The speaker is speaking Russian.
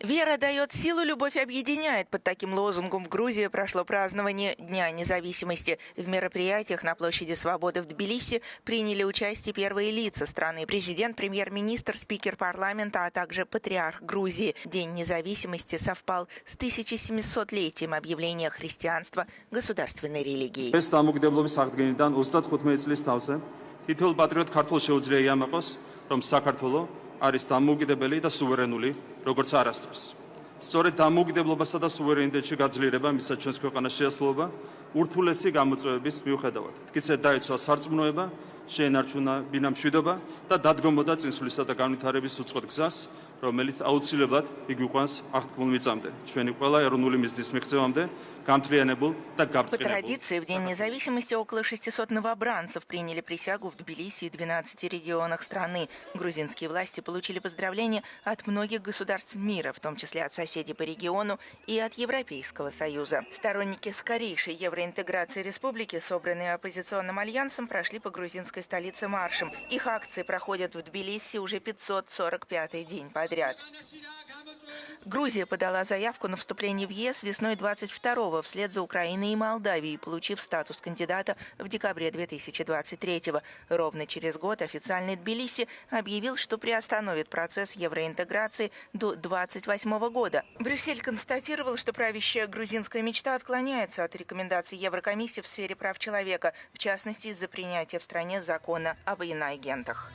Вера дает силу, любовь объединяет. Под таким лозунгом в Грузии прошло празднование Дня независимости. В мероприятиях на площади Свободы в Тбилиси приняли участие первые лица страны. Президент, премьер-министр, спикер парламента, а также патриарх Грузии. День независимости совпал с 1700-летием объявления христианства государственной религией. არის დამოუკიდებელი და სუვერენული, როგორც არასდროს. სწორედ დამოუკიდებლობასა და სუვერენიტეტში გაძლიერება მისაც ჩვენს ქვეყანას შეასრულება ურთულესი გამოწვევების მიუხედავად. მტკიცედ დაიცვა სარწმუნოება, შეენარჩუნა ბინამშვიდობა და დადგომოდა წინსვლისა და განვითარების უწყოთ გზას, რომელიც აუცილებლად იგვიყვანს აღთქმულ მიწამდე, ჩვენი ყველა ეროვნული მიზნის მიღწევამდე, გამთლიანებულ და По გაბწყინებულ. традиции, в День независимости около 600 новобранцев приняли присягу в Тбилиси и 12 регионах страны. Грузинские власти получили поздравления от многих государств мира, в том числе от соседей по региону и от Европейского Союза. Сторонники скорейшей евроинтеграции республики, собранные оппозиционным альянсом, прошли по грузинской столице маршем. Их акции проходят в Тбилиси уже 545-й день подряд. Грузия подала заявку на вступление в ЕС весной 22-го вслед за Украиной и Молдавией, получив статус кандидата в декабре 2023-го. Ровно через год официальный Тбилиси объявил, что приостановит процесс евроинтеграции до 2028 года. Брюссель констатировал, что правящая грузинская мечта отклоняется от рекомендаций Еврокомиссии в сфере прав человека, в частности из-за принятия в стране закона об иноагентах.